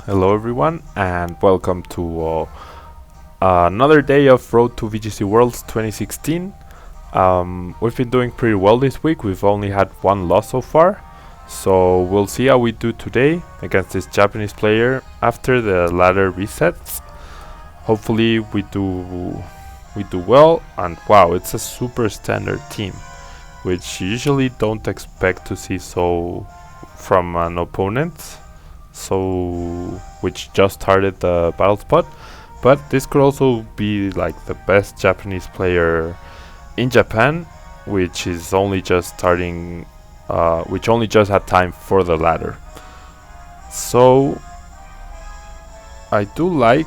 Hello everyone and welcome to another day of Road to VGC Worlds 2016. We've been doing pretty well this week. We've only had one loss so far, so we'll see how we do today against this Japanese player after the ladder resets. Hopefully we do well, and wow, it's a super standard team, which you usually don't expect to see so from an opponent. Which just started the battle spot, but this could also be like the best Japanese player in Japan, which is only just starting, which only just had time for the ladder. So I do like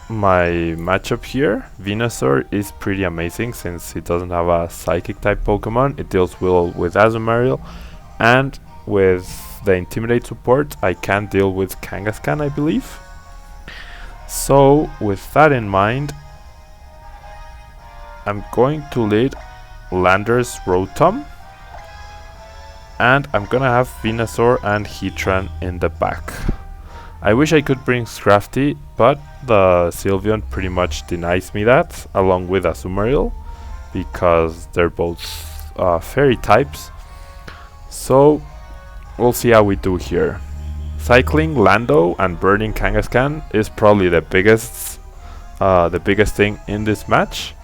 my matchup here. Venusaur is pretty amazing since it doesn't have a psychic type Pokemon. It deals well with Azumarill, and with the Intimidate support I can deal with Kangaskhan, I believe. So with that in mind, I'm going to lead Landorus Rotom, and I'm gonna have Venusaur and Heatran in the back. I wish I could bring Scrafty, but the Sylveon pretty much denies me that, along with Azumarill, because they're both fairy types. So we'll see how we do here. Cycling Lando and burning Kangaskhan is probably the biggest thing in this match.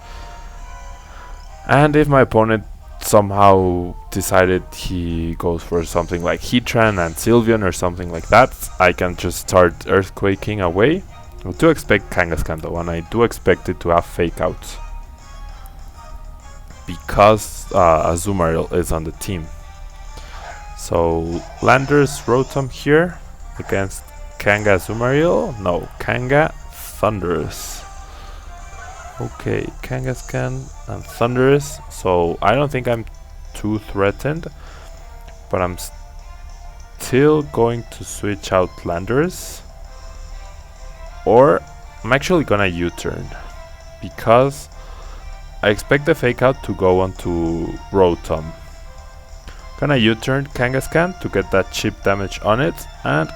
And if my opponent somehow decided he goes for something like Heatran and Sylveon or something like that, I can just start earthquaking away. I do expect Kangaskhan though, and I do expect it to have fake outs, because Azumarill is on the team. So Landorus Rotom here against Kanga Azumarill. No, Kanga Thundurus. Okay, Kangaskhan and Thundurus. So I don't think I'm too threatened, but I'm still going to switch out Landorus. Or I'm actually gonna U-turn, because I expect the fake out to go onto Rotom. Gonna U-turn Kangaskhan to get that chip damage on it, and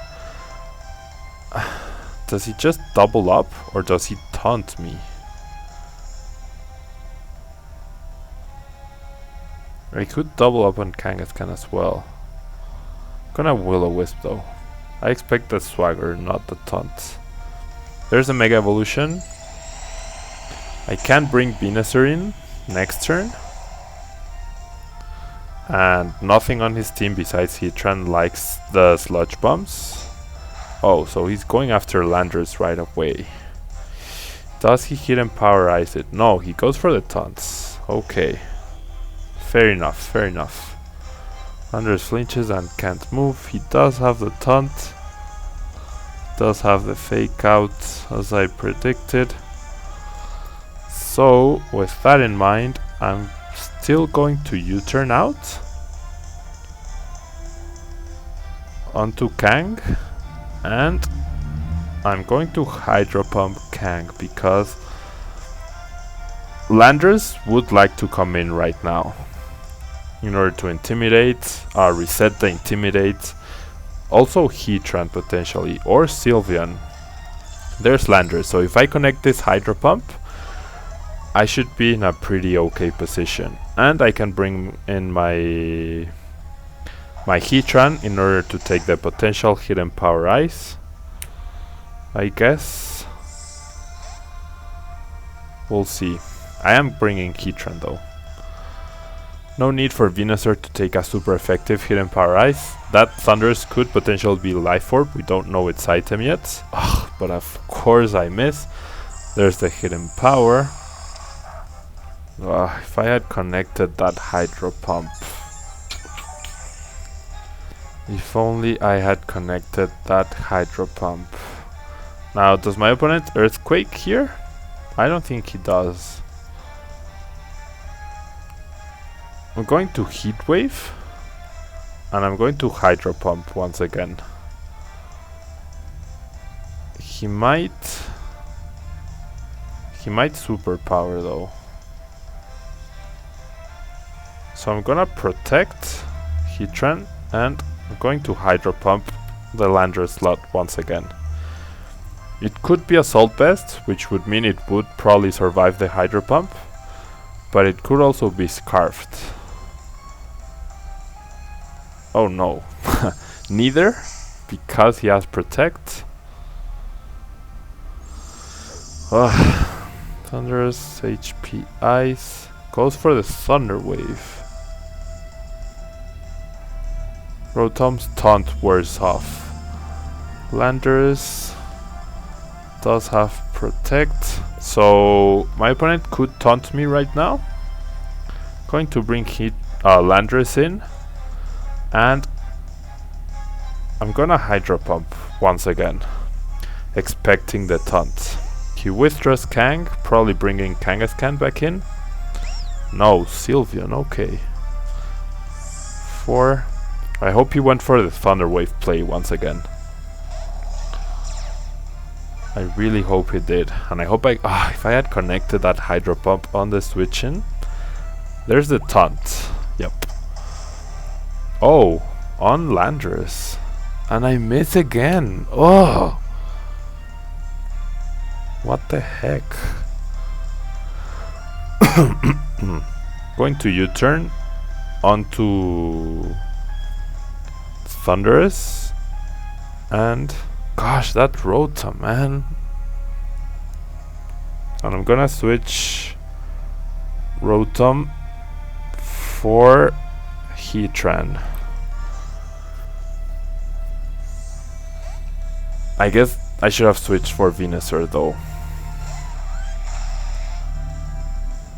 does he just double up or does he taunt me? I could double up on Kangaskhan as well. Gonna Will-O-Wisp though. I expect the swagger, not the taunt. There's a Mega Evolution. I can bring Venusaur in next turn. And nothing on his team besides Heatran likes the sludge bombs. Oh, so he's going after Landorus right away. Does he hit and powerize it? No, he goes for the taunts. Okay. Fair enough, fair enough. Landorus flinches and can't move. He does have the taunt. Does have the fake out, as I predicted. So, with that in mind, I'm still going to U-turn out onto Kang, and I'm going to Hydro Pump Kang because Landorus would like to come in right now in order to intimidate, reset the Intimidate, also Heatran potentially, or Sylveon. There's Landorus, so if I connect this Hydro Pump, I should be in a pretty okay position, and I can bring in my Heatran in order to take the potential hidden power ice, I guess. We'll see. I am bringing Heatran though. No need for Venusaur to take a super effective hidden power ice. That Thundurus could potentially be Life Orb. We don't know its item yet. Ugh, but of course I miss. There's the hidden power. If I had connected that Hydro Pump. If only I had connected that Hydro Pump. Now, does my opponent Earthquake here? I don't think he does. I'm going to Heat Wave. And I'm going to Hydro Pump once again. He might Superpower though. So I'm gonna protect Heatran, and I'm going to Hydro Pump the Landorus slot once again. It could be Assault Vest, which would mean it would probably survive the Hydro Pump, but it could also be Scarfed. Oh no. Neither, because he has Protect. Thunderous, HP Ice. Goes for the Thunder Wave. Rotom's Taunt wears off. Landorus does have Protect, so my opponent could taunt me right now. Going to bring Landorus in, and I'm gonna Hydro Pump once again, expecting the taunt. He withdraws Kang, probably bringing Kangaskhan back in. No, Sylveon, okay. 4. I hope he went for the Thunder Wave play once again. I really hope he did, and I hope if I had connected that Hydro Pump on the switch in. There's the taunt. Yep. Oh, on Landorus, and I miss again. Oh, what the heck? Going to U-turn onto Thunderous, and gosh, that Rotom, man. And I'm gonna switch Rotom for Heatran. I guess I should have switched for Venusaur though.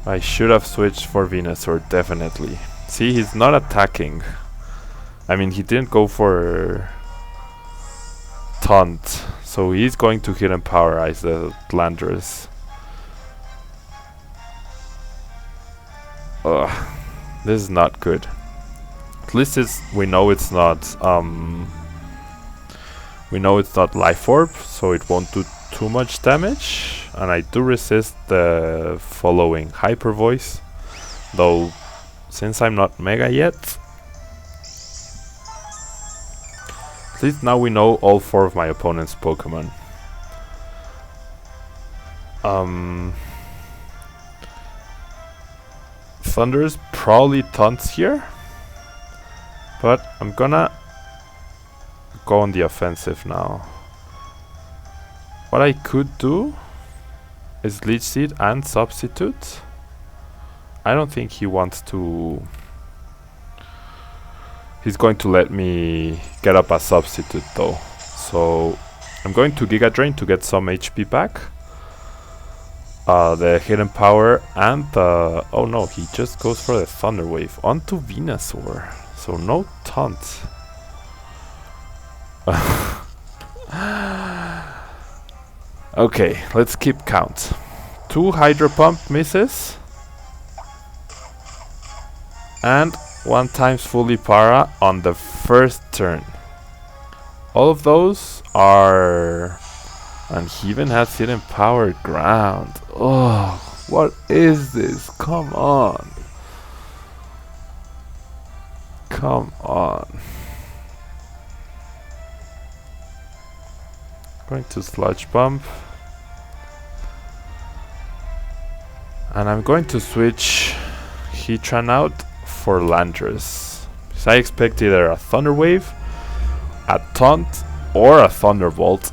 I should have switched for Venusaur, definitely. See, he's not attacking. I mean, he didn't go for Taunt, so he's going to hit and Powerize the Landorus. Ugh, this is not good. At least we know it's not Life Orb, so it won't do too much damage. And I do resist the following Hyper Voice, though since I'm not Mega yet. At least now we know all 4 of my opponent's Pokemon. Thunderous probably taunts here, but I'm gonna go on the offensive now. What I could do is Leech Seed and Substitute. I don't think he wants to. He's going to let me get up a Substitute though. So I'm going to Giga Drain to get some HP back. The Hidden Power and the... Oh no, he just goes for the Thunder Wave onto Venusaur. So no taunt. Okay, let's keep count. 2 Hydro Pump misses. And 1 times fully para on the first turn. All of those are... And he even has Hidden Power Ground. Oh, what is this? Come on. Come on. Going to Sludge Bomb. And I'm going to switch Heatran out for Landorus. So I expect either a Thunder Wave, a Taunt, or a Thunderbolt.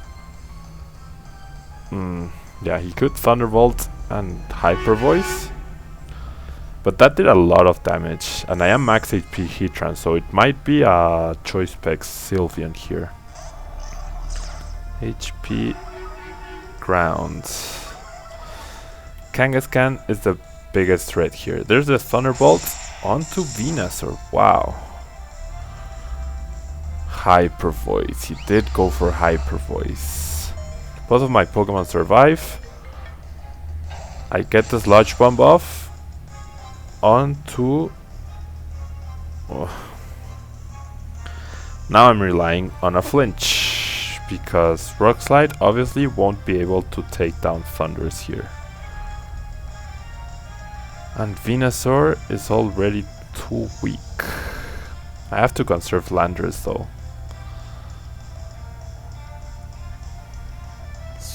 Yeah, he could Thunderbolt and Hyper Voice, but that did a lot of damage, and I am max HP Heatran, so it might be a Choice Specs Sylveon here. HP Ground. Kangaskhan is the biggest threat here. There's a Thunderbolt onto Venusaur. Wow. Hyper Voice. He did go for Hyper Voice. Both of my Pokemon survive. I get the Sludge Bomb off onto... Now I'm relying on a flinch, because Rock Slide obviously won't be able to take down Thunders here. And Venusaur is already too weak. I have to conserve Landorus though.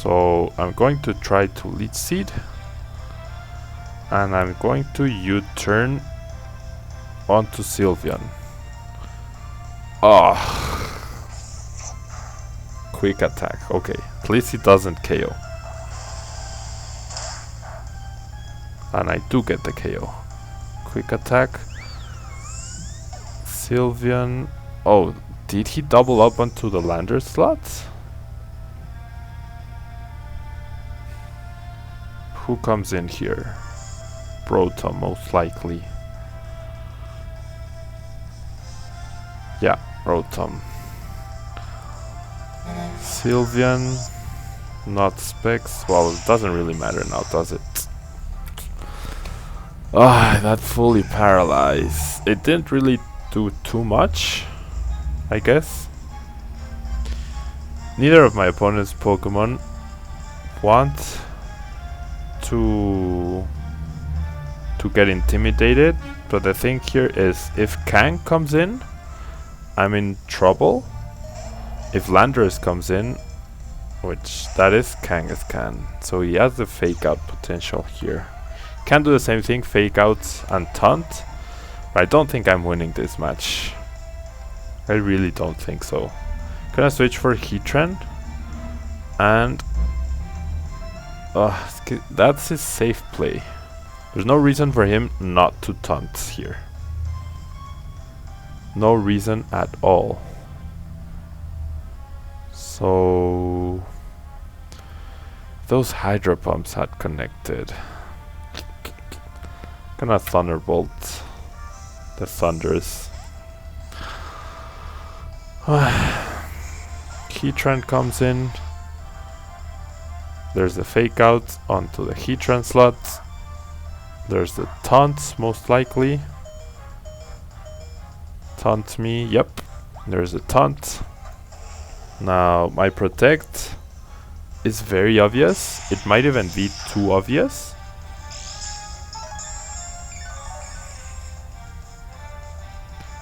So I'm going to try to lead seed. And I'm going to U-turn onto Sylveon. Oh. Quick attack. Okay. At least it doesn't KO. And I do get the KO. Quick attack. Sylveon. Oh, did he double up onto the Landorus slot? Who comes in here? Rotom, most likely. Yeah, Rotom. Sylveon. Not Specs. Well, it doesn't really matter now, does it? Ah, that fully paralyzed. It didn't really do too much, I guess. Neither of my opponent's Pokemon want to get intimidated, but the thing here is if Kang comes in, I'm in trouble. If Landorus comes in, which that is Kangaskhan, so he has the fake out potential here. Can do the same thing, fake out and taunt, but I don't think I'm winning this match. I really don't think so. Gonna switch for Heatran, and that's his safe play. There's no reason for him not to taunt here. No reason at all. So those Hydro Pumps had connected. Gonna Thunderbolt the Thunders. Heatran comes in. There's the fake out onto the Heatran slot. There's the taunt, most likely. Taunt me, yep. There's the taunt. Now my protect is very obvious. It might even be too obvious.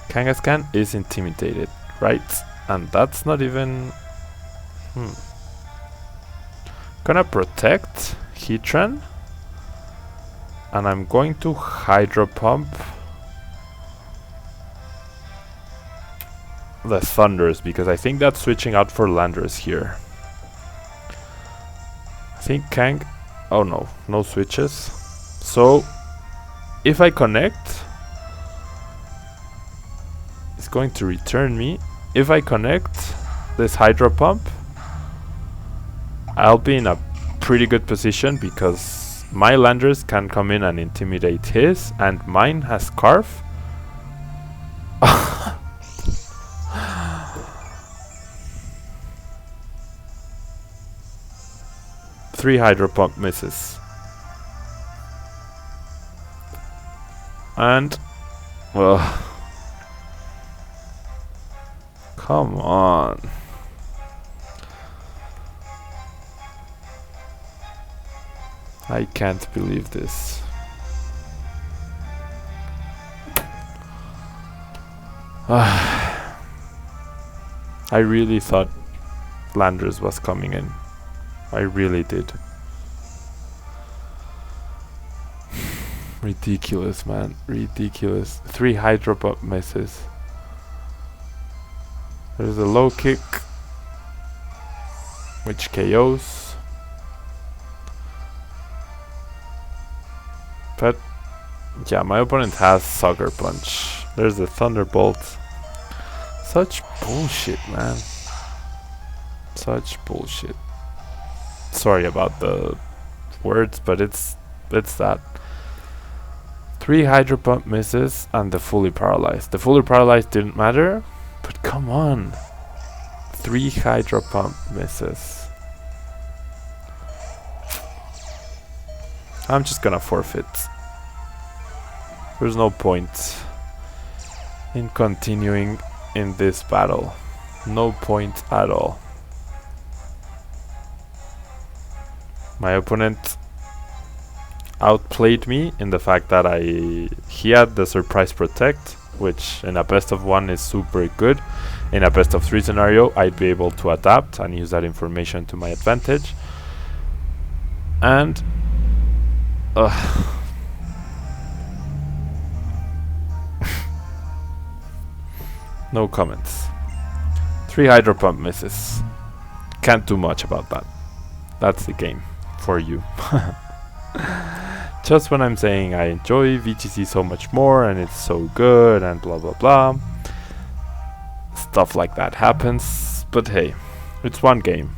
Kangaskhan is intimidated, right? And that's not even... Gonna protect Heatran. And I'm going to Hydro Pump the Thunders, because I think that's switching out for Landorus here. I think Kang... Oh no, no switches. So, if I connect... it's going to return me. If I connect this Hydro Pump, I'll be in a pretty good position because my Landorus can come in and intimidate his, and mine has Scarf. 3 Hydro Pump misses. And, well, come on. I can't believe this. I really thought Landorus was coming in. I really did. Ridiculous, man. Ridiculous. 3 Hydro Pump misses. There's a low kick, which KOs. But yeah, my opponent has Sucker Punch. There's the Thunderbolt. Such bullshit, man. Such bullshit. Sorry about the words, but it's that. 3 Hydro Pump misses and the fully paralyzed. The fully paralyzed didn't matter, but come on. 3 Hydro Pump misses. I'm just gonna forfeit. There's no point in continuing in this battle. No point at all. My opponent outplayed me in the fact that he had the surprise protect, which in a best of 1 is super good. In a best of 3 scenario, I'd be able to adapt and use that information to my advantage. And no comments. 3 Hydro Pump misses. Can't do much about that. That's the game for you. Just when I'm saying I enjoy VGC so much more and it's so good and blah blah blah, stuff like that happens. But hey, it's one game.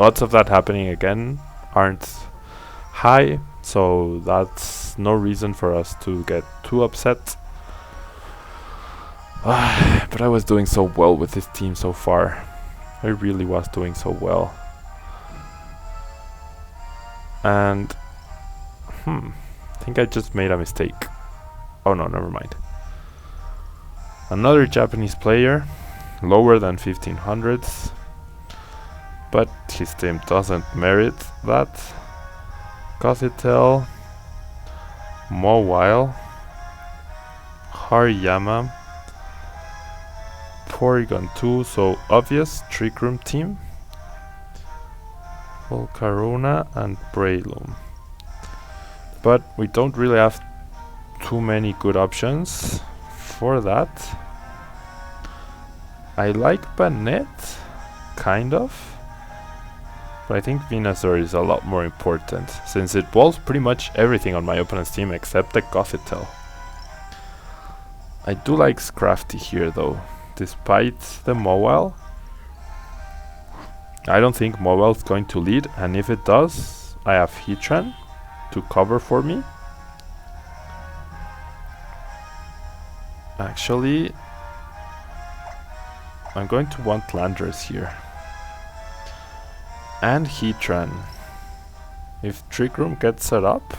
Lots of that happening again aren't high, so that's no reason for us to get too upset. But I was doing so well with this team so far. I really was doing so well. And I think I just made a mistake. Oh no, never mind. Another Japanese player, lower than 1500s, but his team doesn't merit that. Gothitelle, Mawile, Hariyama, Porygon 2, so obvious Trick Room team, Volcarona and Breloom. But we don't really have too many good options for that. I like Banette, kind of, but I think Venusaur is a lot more important, since it walls pretty much everything on my opponent's team except the Gothitelle. I do like Scrafty here though, despite the Mawile. I don't think Mawile is going to lead, and if it does, I have Heatran to cover for me. Actually, I'm going to want Landorus here. And Heatran. If Trick Room gets set up,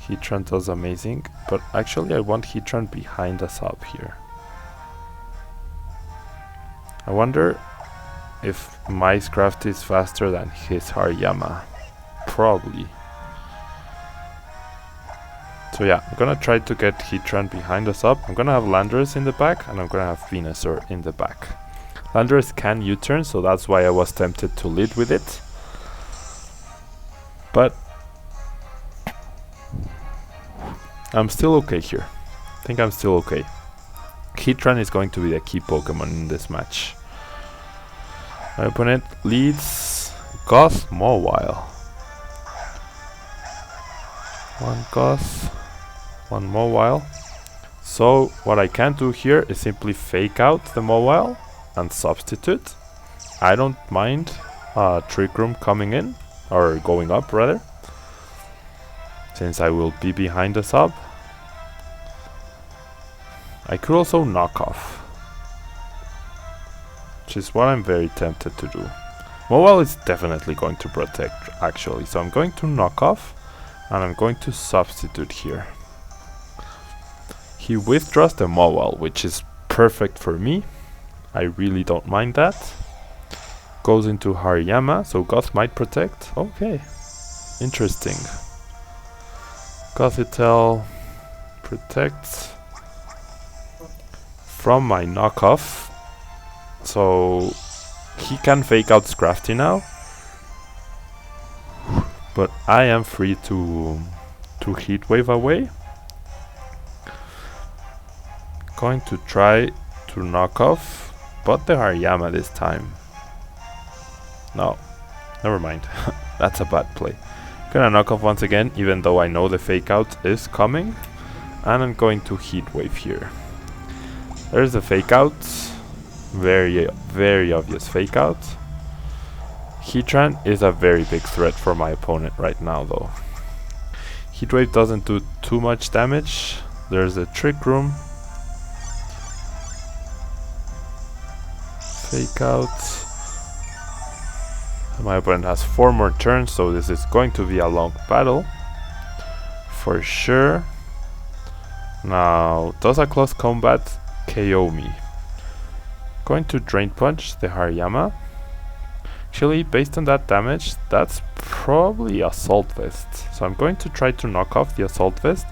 Heatran does amazing, but actually I want Heatran behind us up here. I wonder if my Scrafty is faster than his Hariyama. Probably. So yeah, I'm gonna try to get Heatran behind us up. I'm gonna have Landorus in the back, and I'm gonna have Venusaur in the back. Landorus can U-turn, so that's why I was tempted to lead with it. But I'm still okay here. I think I'm still okay. Heatran is going to be the key Pokemon in this match. My opponent leads Goth Mawile. One Goth, one Mawile. So what I can do here is simply fake out the Mawile and substitute. I don't mind Trick Room coming in, or going up rather, since I will be behind the sub. I could also knock off, which is what I'm very tempted to do. Mawile is definitely going to protect actually, so I'm going to knock off and I'm going to substitute here. He withdraws the Mawile, which is perfect for me. I really don't mind that. Goes into Hariyama, so Goth might protect. Okay, interesting. Gothitelle protects from my knockoff, so he can fake out Scrafty now, but I am free to Heat Wave away. Going to try to knock off, but the Hariyama this time. No, never mind. That's a bad play. Gonna knock off once again, even though I know the fake out is coming, and I'm going to Heat Wave here. There's the fake out. Very, very obvious fake out. Heatran is a very big threat for my opponent right now though. Heat Wave doesn't do too much damage. There's a Trick Room. Fake out. My opponent has 4 more turns, so this is going to be a long battle for sure. Now, does a close combat KO me? Going to Drain Punch the Hariyama. Actually, based on that damage, that's probably Assault Vest. So I'm going to try to knock off the Assault Vest,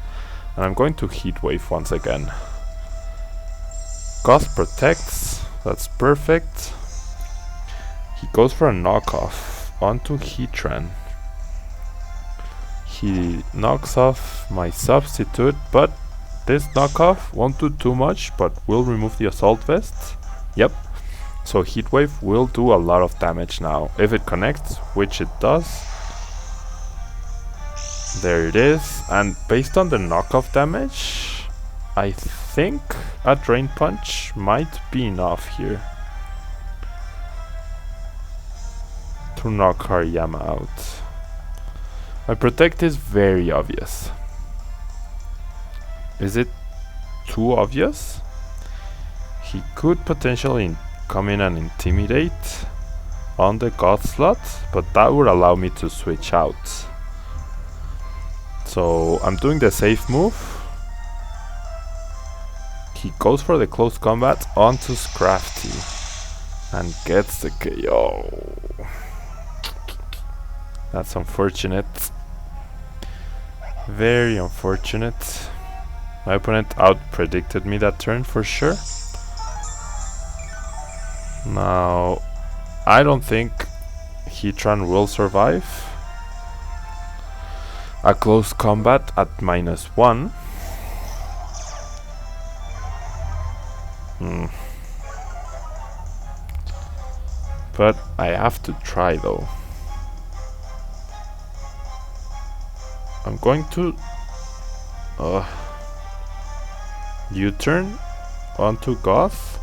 and I'm going to Heat Wave once again. Goth protects, that's perfect. He goes for a knockoff onto Heatran. He knocks off my substitute, but this knockoff won't do too much, but will remove the assault vest. Yep. So Heat Wave will do a lot of damage now. If it connects, which it does. There it is. And based on the knockoff damage, I think a Drain Punch might be enough here to knock Hariyama out. My Protect is very obvious. Is it too obvious? He could potentially come in and Intimidate on the God slot, but that would allow me to switch out. So I'm doing the safe move. He goes for the close combat onto Scrafty and gets the KO. That's unfortunate. Very unfortunate. My opponent out-predicted me that turn for sure. Now, I don't think Heatran will survive a close combat at -1. But I have to try though. I'm going to U-turn onto Goth.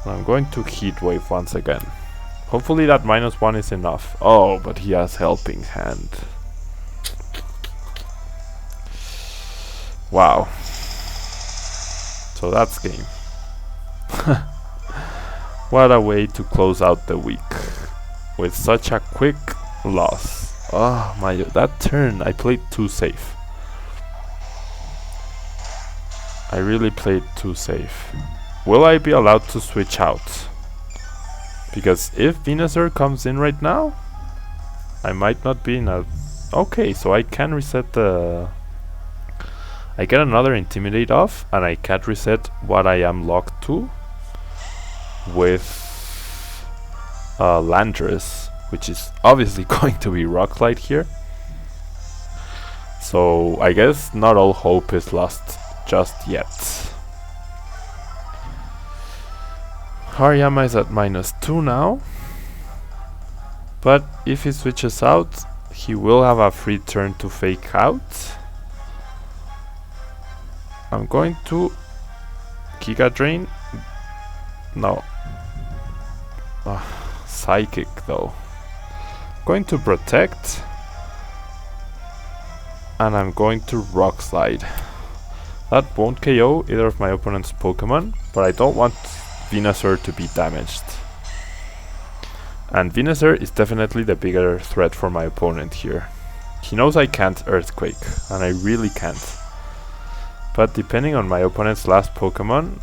I'm going to Heat Wave once again. Hopefully that -1 is enough. Oh, but he has Helping Hand. Wow. So that's game. What a way to close out the week with such a quick loss. Oh my, that turn I played too safe. I really played too safe. Will I be allowed to switch out? Because if Venusaur comes in right now, I might not be in a... Okay, so I can reset the... I get another Intimidate off, and I can't reset what I am locked to with Landorus, which is obviously going to be Rock Slide here. So I guess not all hope is lost just yet. Hariyama is at -2 now, but if he switches out, he will have a free turn to fake out. I'm going to Giga Drain. No. Psychic though. Going to Protect. And I'm going to Rock Slide. That won't KO either of my opponent's Pokemon, but I don't want Venusaur to be damaged. And Venusaur is definitely the bigger threat for my opponent here. He knows I can't Earthquake, and I really can't. But depending on my opponent's last Pokemon,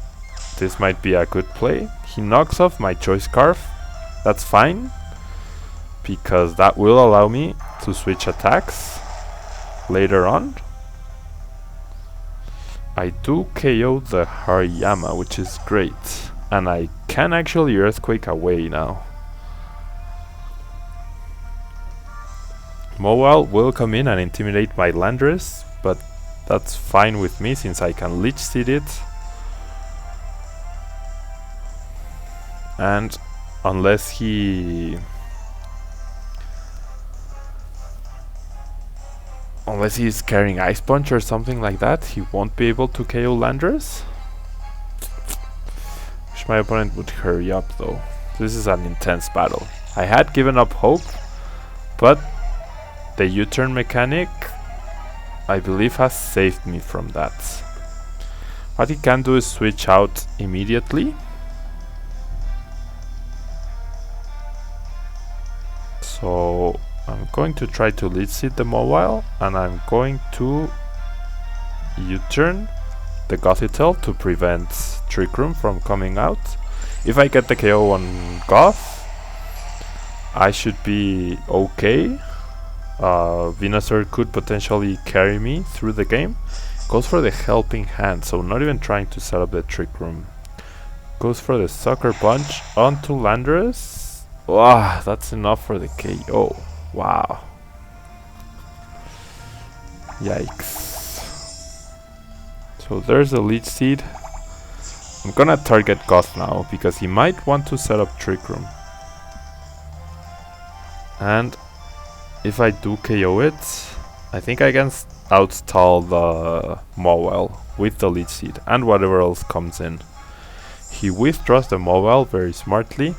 this might be a good play. He knocks off my Choice Scarf. That's fine, because that will allow me to switch attacks later on. I do KO the Hariyama, which is great. And I can actually Earthquake away now. Mowile will come in and intimidate my Landorus, but that's fine with me since I can Leech Seed it. And unless he's carrying Ice Punch or something like that, he won't be able to KO Landorus. Wish my opponent would hurry up though. This is an intense battle. I had given up hope, but the U-turn mechanic, I believe, has saved me from that. What he can do is switch out immediately. So I'm going to try to Leech Seed the Mowile, and I'm going to U-turn the Gothitelle to prevent Trick Room from coming out. If I get the KO on Goth, I should be okay. Venusaur could potentially carry me through the game. Goes for the Helping Hand, so not even trying to set up the Trick Room. Goes for the Sucker Punch onto Landorus. Wow, that's enough for the KO. Wow. Yikes. So there's a Leech Seed. I'm gonna target Goth now, because he might want to set up Trick Room. And if I do KO it, I think I can outstall the Mawile with the Leech Seed and whatever else comes in. He withdraws the Mawile very smartly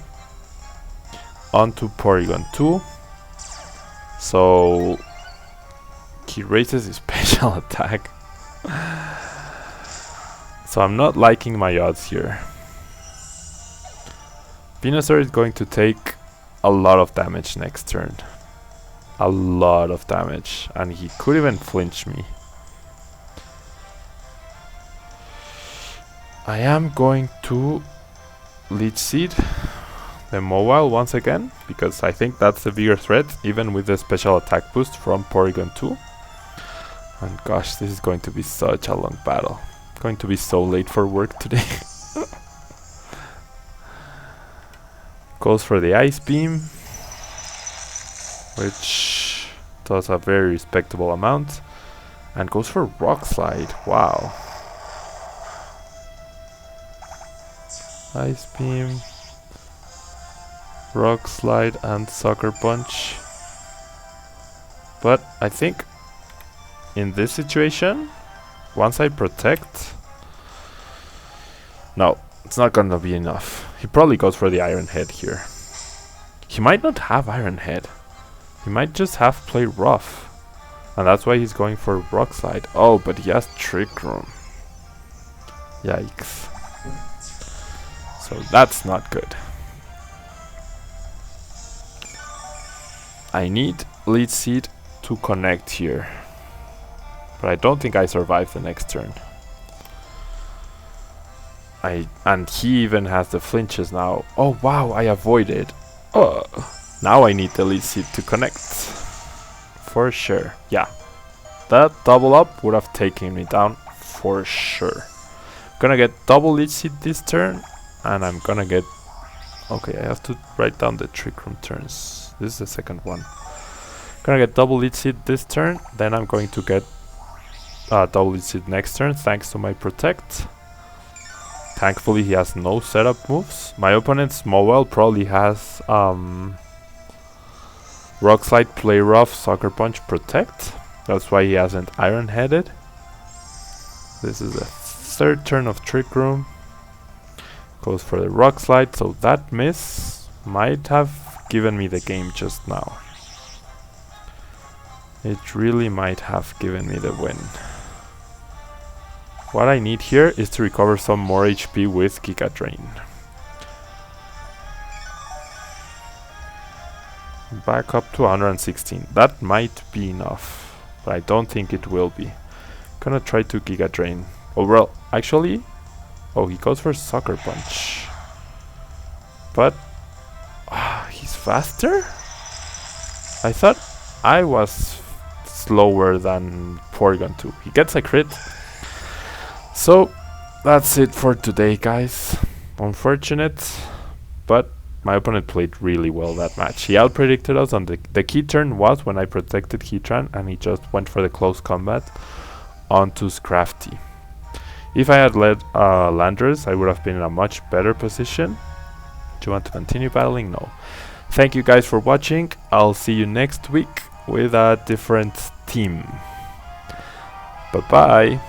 onto Porygon 2. So he raises his special attack. So I'm not liking my odds here. Venusaur is going to take a lot of damage next turn. A lot of damage. And he could even flinch me. I am going to Leech Seed the Mawile once again, because I think that's the bigger threat, even with the special attack boost from Porygon 2. And gosh, this is going to be such a long battle. Going to be so late for work today. Goes for the Ice Beam, which does a very respectable amount, and goes for Rock Slide. Wow. Ice Beam, Rock Slide, and Sucker Punch. But I think in this situation, once I protect... No, it's not gonna be enough. He probably goes for the Iron Head here. He might not have Iron Head. He might just have play rough. And that's why he's going for Rock Slide. Oh, but he has Trick Room. Yikes. So that's not good. I need Leech Seed to connect here. But I don't think I survive the next turn. And he even has the flinches now. Oh wow, I avoided. Now I need the Leech Seed to connect. For sure. Yeah. That double up would have taken me down for sure. Gonna get double Leech Seed this turn. And I'm gonna get... Okay, I have to write down the Trick Room turns. This is the second one. Gonna get double Leech Seed this turn. Then I'm going to get double Leech Seed next turn, thanks to my Protect. Thankfully he has no setup moves. My opponent's Mawile probably has Rock Slide, Play Rough, Sucker Punch, Protect. That's why he hasn't Iron Headed. This is the third turn of Trick Room. Goes for the Rock Slide, so that miss might have given me the game just now. It really might have given me the win. What I need here is to recover some more HP with Giga Drain. Back up to 116. That might be enough, but I don't think it will be. Gonna try to Giga Drain. Oh well, actually... Oh, he goes for Sucker Punch. But... he's faster? I thought I was slower than Porygon 2. He gets a crit. So, that's it for today, guys. Unfortunate, but my opponent played really well that match. He out-predicted us on the key turn was when I protected Heatran, and he just went for the close combat onto Scrafty. If I had led Landorus, I would have been in a much better position. Do you want to continue battling? No. Thank you guys for watching. I'll see you next week with a different team. Bye-bye.